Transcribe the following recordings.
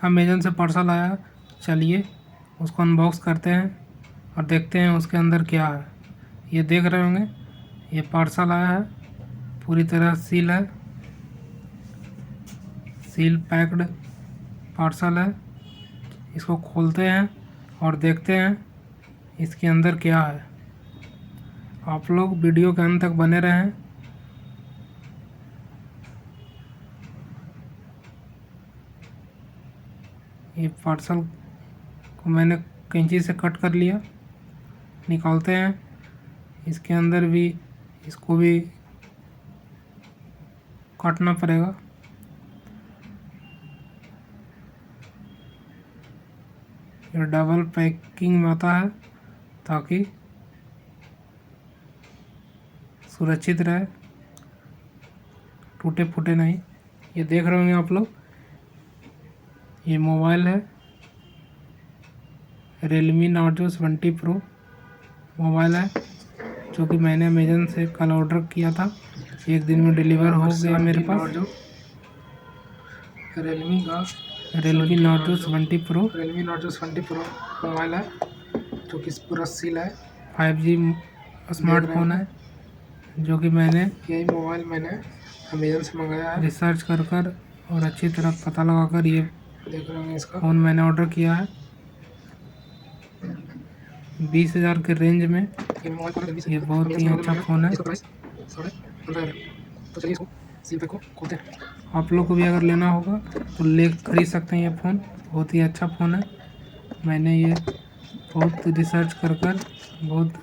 Amazon से parcel आया। चलिए उसको अनबॉक्स करते हैं और देखते हैं उसके अंदर क्या है। ये देख रहे होंगे, ये पार्सल आया है, पूरी तरह सील है, सील पैक्ड पार्सल है। इसको खोलते हैं और देखते हैं इसके अंदर क्या है। आप लोग वीडियो के अंत तक बने रहें। ये पार्सल को मैंने कैंची से कट कर लिया। निकालते हैं इसके अंदर भी, इसको भी काटना पड़ेगा। ये डबल पैकिंग में आता है ताकि सुरक्षित रहे, टूटे फूटे नहीं। ये देख रहे होंगे आप लोग, ये मोबाइल है, Realme Narzo 20 Pro मोबाइल है, जो कि मैंने अमेज़न से कल ऑर्डर किया था। एक दिन में डिलीवर हो गया मेरे पास। Realme Narzo 20 Pro मोबाइल है, जो कि पूरा सील है। 5G स्मार्टफोन है, जो कि यही मोबाइल मैंने अमेज़न से मंगाया है। रिसर्च कर और अच्छी तरह पता लगाकर ये देख रहे हैं, इसका फ़ोन मैंने ऑर्डर किया है 20,000 के रेंज में। ये बहुत ही अच्छा फ़ोन है। तो चलिए इसको सील पैक को खोलते हैं। आप लोग को भी अगर लेना होगा तो खरीद सकते हैं। ये फ़ोन बहुत ही अच्छा फ़ोन है। मैंने ये बहुत रिसर्च कर बहुत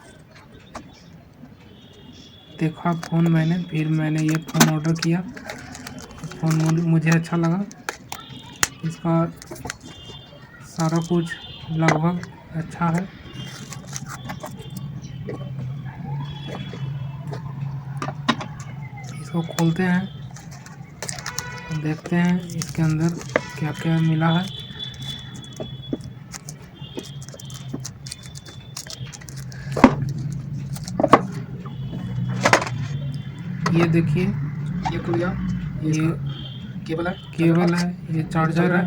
देखा फ़ोन मैंने, फिर मैंने ये फ़ोन ऑर्डर किया। फ़ोन मुझे अच्छा लगा। इसका सारा कुछ लगभग अच्छा है। इसको खोलते हैं, देखते हैं इसके अंदर क्या क्या मिला है। ये देखिए, ये खुल गया। ये केबल है, ये चार्जर है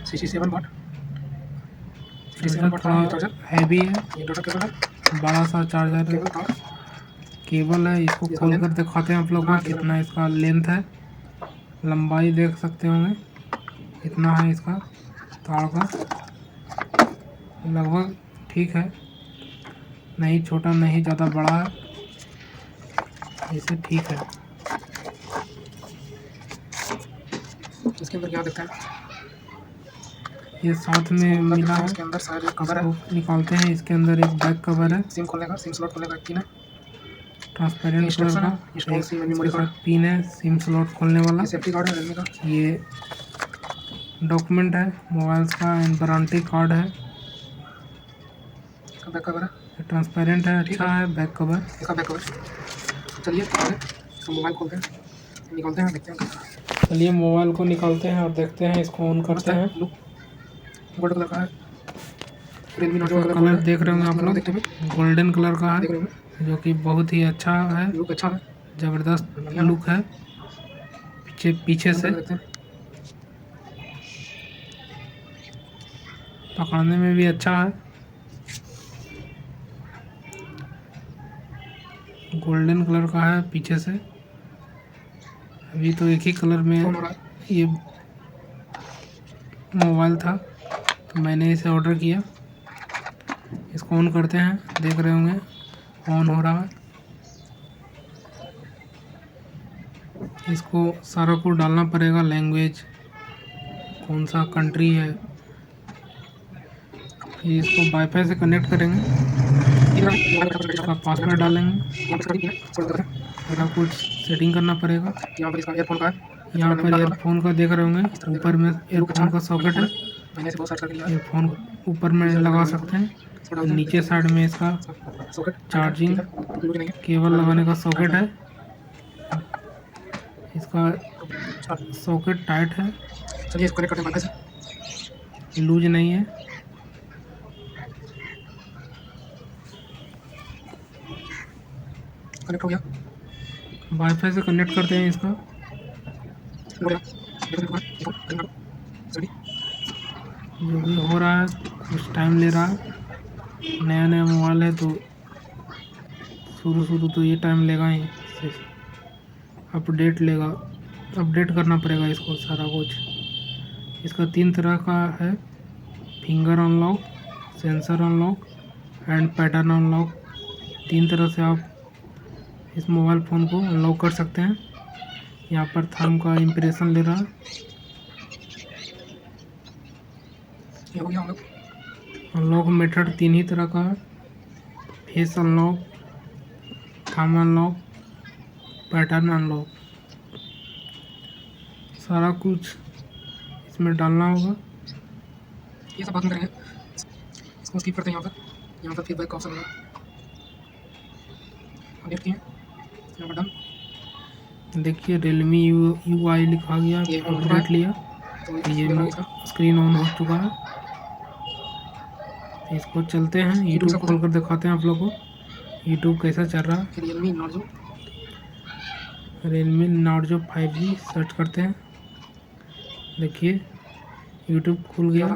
67 वाट। थोड़ा हैवी है, ये बड़ा सा चार्जर है, केबल है। इसको खोल कर दिखाते हैं आप लोग को कितना इसका लेंथ है। लंबाई देख सकते होंगे, इतना है इसका तार का। लगभग ठीक है, नहीं छोटा नहीं ज़्यादा बड़ा है, ऐसे ठीक है। इसके अंदर क्या दिखता है, ये साथ में मिला है। इसके अंदर सारे कवर है, निकालते हैं। इसके अंदर एक बैक कवर है, सिम खोलने का, सिम स्लॉट खोलने का पिन है, ट्रांसपेरेंट कलर का पिन है, सिम स्लॉट खोलने वाला। सेफ्टी कार्ड है Realme का। ये डॉक्यूमेंट है मोबाइल का एंड वारंटी कार्ड है। बैक कवर है, ट्रांसपेरेंट है, अच्छा है बैक कवर। इसका बैक कवर। चलिए मोबाइल खोलते हैं, निकालते हैं, देखते हैं। चलिए मोबाइल को निकालते हैं और देखते हैं, इसको ऑन करते हैं। गोल्ड कलर का है, Realme Narzo का कलर देख रहे होंगे आप लोग, गोल्डन कलर का है, जो कि बहुत ही अच्छा है, लुक अच्छा है, ज़बरदस्त लुक है। पीछे से पकड़ने में भी अच्छा है, गोल्डन कलर का है पीछे से। अभी तो एक ही कलर में ये मोबाइल था, तो मैंने इसे ऑर्डर किया। इसको ऑन करते हैं, देख रहे होंगे ऑन हो रहा है। इसको सारा कुछ डालना पड़ेगा, लैंग्वेज कौन सा कंट्री है। ये इसको वाईफाई से कनेक्ट करेंगे, इसका पासवर्ड डालेंगे, सारा कुछ सेटिंग करना पड़ेगा। यहाँ पर ईयरफोन का देख रहे होंगे, ऊपर में ईयरफोन का सॉकेट है, ईयरफोन ऊपर में लगा सकते हैं। नीचे साइड में इसका चार्जिंग केबल लगाने का सॉकेट है। इसका सॉकेट टाइट है, चलिए इसको कनेक्ट करते हैं, लूज नहीं है। कनेक्ट हो गया, वाईफाई से कनेक्ट करते हैं इसका। जो भी हो रहा है कुछ टाइम ले रहा है, नया नया मोबाइल है तो शुरू तो ये टाइम लेगा ही, अपडेट लेगा, अपडेट करना पड़ेगा इसको सारा कुछ। इसका 3 तरह का है, finger unlock, sensor unlock and pattern unlock. 3 तरह से आप इस मोबाइल फ़ोन को अनलॉक कर सकते हैं। यहाँ पर थंब का इम्प्रेशन ले रहा है। अनलॉक मेथड 3 ही तरह का है, face unlock, thumb unlock, pattern unlock. सारा कुछ इसमें डालना होगा। ये सब बात करेंगे, इसको स्किप करते हैं। यहाँ पर फीडबैक का ऑप्शन है, अपडेट किए, यहाँ पर डन। देखिए Realme UI लिखा गया, अपडेट लिया तो ये स्क्रीन ऑन हो चुका है। इसको चलते हैं यूट्यूब खोल कर दिखाते हैं आप लोगों को यूट्यूब कैसा चल रहा है। Realme Narzo 5G सर्च करते हैं। देखिए यूट्यूब खुल गया,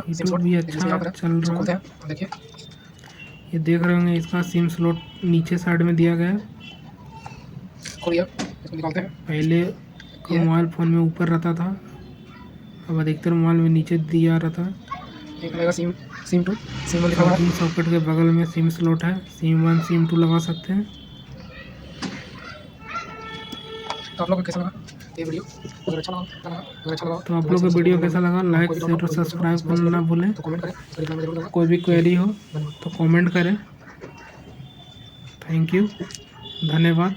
यूट्यूब भी अच्छा चल रहा है। देखिए ये देख रहे होंगे, इसका सिम स्लॉट नीचे साइड में दिया गया है। पहले मोबाइल फ़ोन में ऊपर रहता था, अब अधिकतर मोबाइल में नीचे दिया रहता है। सिम 2 सॉकेट के बगल में सिम स्लॉट है, सिम 1 सिम 2 लगा सकते हैं। तो आप लोग को कैसा लगा ये वीडियो? अगर अच्छा लगा तो आप लोग को वीडियो कैसा लगा, लाइक शेयर और सब्सक्राइब करना ना भूलें। कोई भी क्वेरी हो तो कमेंट करें। थैंक यू, धन्यवाद।